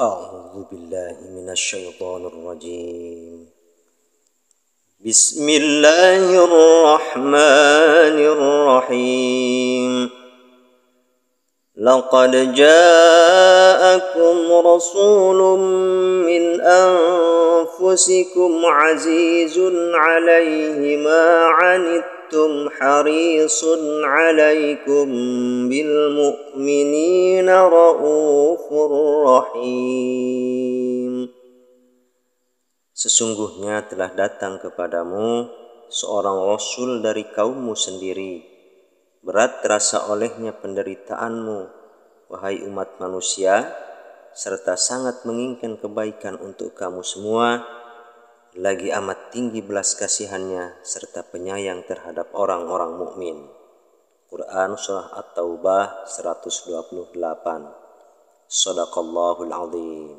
أعوذ بالله من الشيطان الرجيم. بسم الله الرحمن الرحيم. لقد جاءكم رسول من أنفسكم عزيز عليه ما عنتم حريص عليكم بالمؤمنين رؤوف رحيم. Sesungguhnya telah datang kepadamu seorang Rasul dari kaummu sendiri. Berat terasa olehnya penderitaanmu, wahai umat manusia, serta sangat menginginkan kebaikan untuk kamu semua. Lagi amat tinggi belas kasihannya serta penyayang terhadap orang-orang mukmin. Quran Surah At-Taubah 128. Shadaqallahul Azim.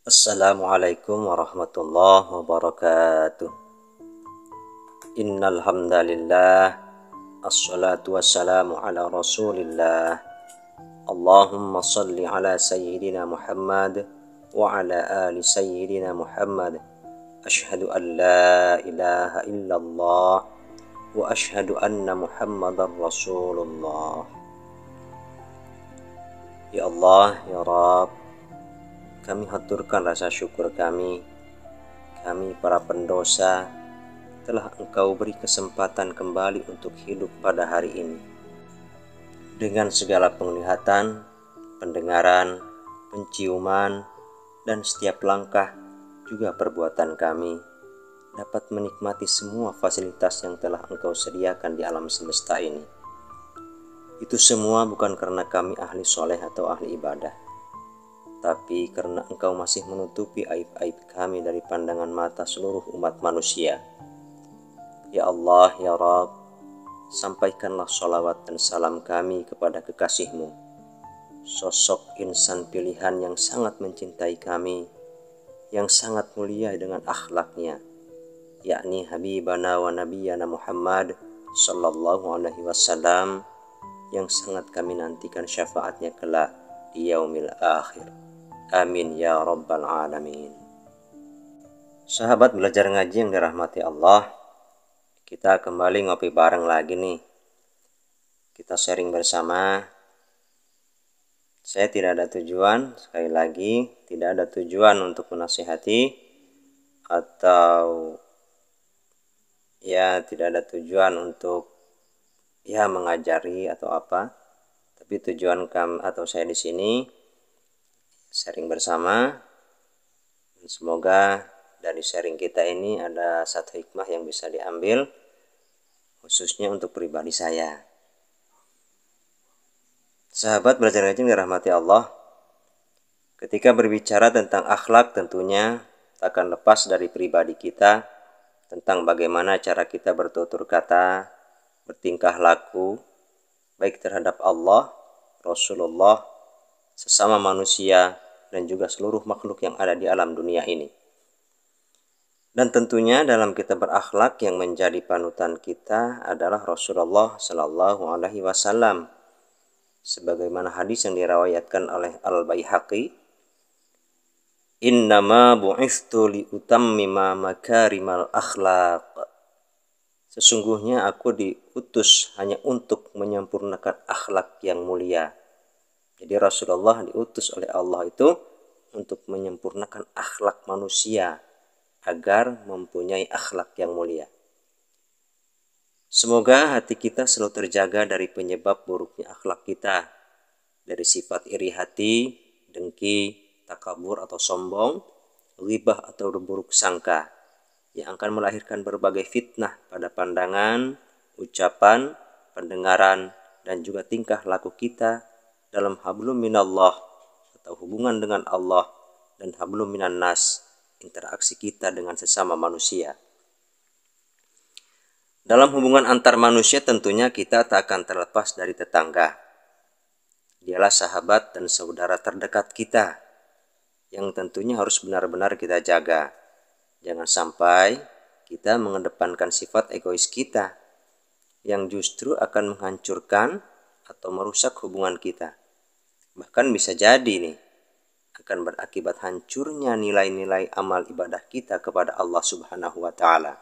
Assalamualaikum warahmatullahi wabarakatuh. Innal hamdalillah, assalatu wassalamu ala rasulillah. Allahumma salli ala sayyidina Muhammad wa ala ali sayyidina Muhammad. Ashhadu an la ilaha illallah wa ashhadu anna Muhammadar Rasulullah. Ya Allah, ya Rabb, kami haturkan rasa syukur kami para pendosa telah Engkau beri kesempatan kembali untuk hidup pada hari ini. Dengan segala penglihatan, pendengaran, penciuman, dan setiap langkah juga perbuatan kami dapat menikmati semua fasilitas yang telah Engkau sediakan di alam semesta ini. Itu semua bukan karena kami ahli soleh atau ahli ibadah, tapi karena Engkau masih menutupi aib-aib kami dari pandangan mata seluruh umat manusia. Ya Allah, ya Rabb, sampaikanlah sholawat dan salam kami kepada kekasih-Mu, sosok insan pilihan yang sangat mencintai kami, yang sangat mulia dengan akhlaknya, yakni Habibana wa Nabiyana Muhammad sallallahu alaihi wasallam, yang sangat kami nantikan syafaatnya kelak di yaumil akhir. Amin ya rabbal alamin. Sahabat belajar ngaji yang dirahmati Allah, kita kembali ngopi bareng lagi nih. Kita sharing bersama. Saya tidak ada tujuan, sekali lagi, tidak ada tujuan untuk menasihati atau tidak ada tujuan untuk mengajari atau apa. Tapi tujuan saya di sini sharing bersama, dan semoga dari sharing kita ini ada satu hikmah yang bisa diambil, khususnya untuk pribadi saya. Sahabat belajar ngaji dirahmati Allah, ketika berbicara tentang akhlak tentunya tak akan lepas dari pribadi kita, tentang bagaimana cara kita bertutur kata, bertingkah laku, baik terhadap Allah, Rasulullah, sesama manusia, dan juga seluruh makhluk yang ada di alam dunia ini. Dan tentunya dalam kita berakhlak yang menjadi panutan kita adalah Rasulullah Sallallahu Alaihi Wasallam. Sebagaimana hadis yang diriwayatkan oleh Al-Baihaqi, Innama bu'ithtu liutammima makarimal akhlaq. Sesungguhnya aku diutus hanya untuk menyempurnakan akhlak yang mulia. Jadi Rasulullah diutus oleh Allah itu untuk menyempurnakan akhlak manusia agar mempunyai akhlak yang mulia. Semoga hati kita selalu terjaga dari penyebab buruknya akhlak kita, dari sifat iri hati, dengki, takabur atau sombong, ghibah atau buruk sangka, yang akan melahirkan berbagai fitnah pada pandangan, ucapan, pendengaran, dan juga tingkah laku kita dalam hablum minallah atau hubungan dengan Allah, dan hablum minan nas, interaksi kita dengan sesama manusia. Dalam hubungan antar manusia tentunya kita tak akan terlepas dari tetangga. Dialah sahabat dan saudara terdekat kita yang tentunya harus benar-benar kita jaga. Jangan sampai kita mengedepankan sifat egois kita yang justru akan menghancurkan atau merusak hubungan kita. Bahkan bisa jadi nih akan berakibat hancurnya nilai-nilai amal ibadah kita kepada Allah Subhanahu wa taala.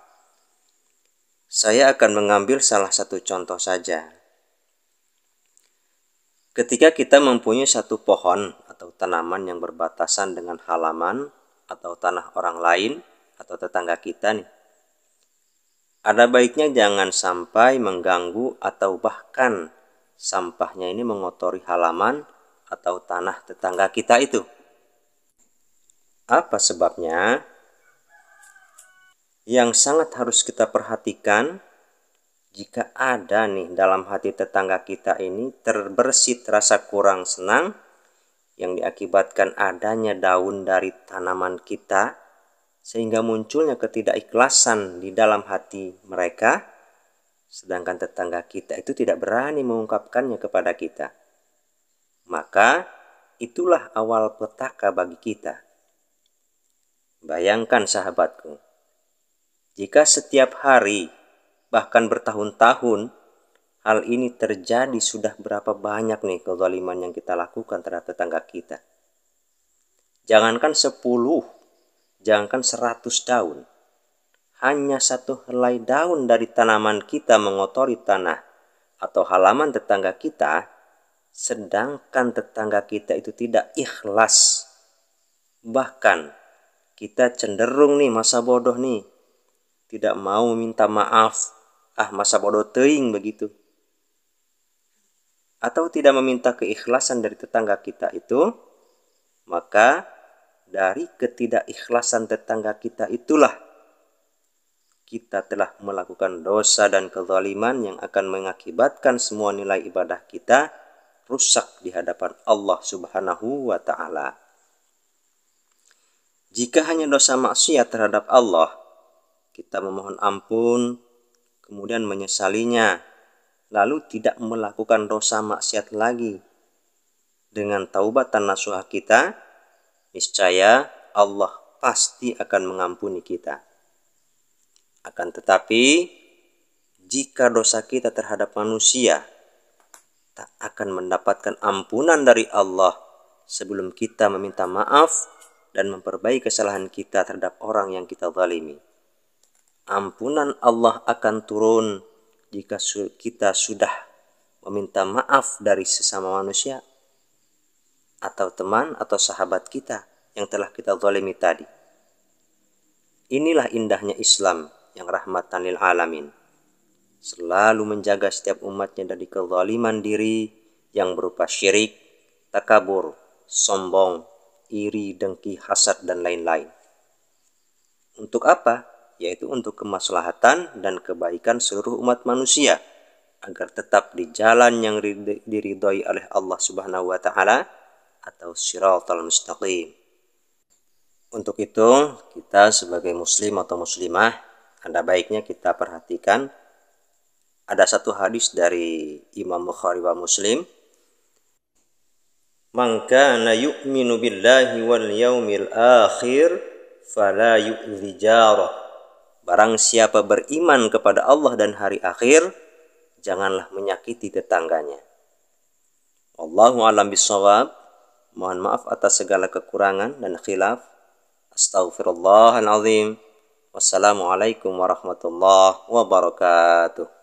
Saya akan mengambil salah satu contoh saja. Ketika kita mempunyai satu pohon atau tanaman yang berbatasan dengan halaman atau tanah orang lain atau tetangga kita nih, ada baiknya jangan sampai mengganggu atau bahkan sampahnya ini mengotori halaman atau tanah tetangga kita itu. Apa sebabnya? Yang sangat harus kita perhatikan, jika ada nih dalam hati tetangga kita ini terbersit rasa kurang senang yang diakibatkan adanya daun dari tanaman kita, sehingga munculnya ketidakikhlasan di dalam hati mereka, sedangkan tetangga kita itu tidak berani mengungkapkannya kepada kita. Maka itulah awal petaka bagi kita. Bayangkan sahabatku, jika setiap hari, bahkan bertahun-tahun, hal ini terjadi, sudah berapa banyak nih kezaliman yang kita lakukan terhadap tetangga kita. Jangankan 10, jangankan 100 daun, hanya satu helai daun dari tanaman kita mengotori tanah atau halaman tetangga kita, sedangkan tetangga kita itu tidak ikhlas, bahkan kita cenderung nih masa bodoh nih, tidak mau minta maaf, masa bodoh teuing begitu, atau tidak meminta keikhlasan dari tetangga kita itu, maka dari ketidakikhlasan tetangga kita itulah kita telah melakukan dosa dan kezaliman yang akan mengakibatkan semua nilai ibadah kita rusak di hadapan Allah Subhanahu wa taala. Jika hanya dosa maksiat terhadap Allah, kita memohon ampun, kemudian menyesalinya, lalu tidak melakukan dosa maksiat lagi, dengan taubat dan nasuha kita, niscaya Allah pasti akan mengampuni kita. Akan tetapi, jika dosa kita terhadap manusia tak akan mendapatkan ampunan dari Allah sebelum kita meminta maaf dan memperbaiki kesalahan kita terhadap orang yang kita zalimi. Ampunan Allah akan turun jika kita sudah meminta maaf dari sesama manusia atau teman atau sahabat kita yang telah kita zalimi tadi. Inilah indahnya Islam yang rahmatan lil alamin, selalu menjaga setiap umatnya dari kezaliman diri yang berupa syirik, takabur, sombong, iri, dengki, hasad, dan lain-lain. Untuk apa? Yaitu untuk kemaslahatan dan kebaikan seluruh umat manusia, agar tetap di jalan yang diridhoi oleh Allah Subhanahu wa taala atau Shiratal Mustaqim. Untuk itu, kita sebagai muslim atau muslimah, ada baiknya kita perhatikan ada satu hadis dari Imam Bukhari wa Muslim. Man kana yu'minu billahi wal yaumil akhir fala yu'dhi jarah. Barang siapa beriman kepada Allah dan hari akhir, janganlah menyakiti tetangganya. Wallahu a'lam bishawab. Mohon maaf atas segala kekurangan dan khilaf. Astaghfirullahaladzim. Wassalamualaikum warahmatullahi wabarakatuh.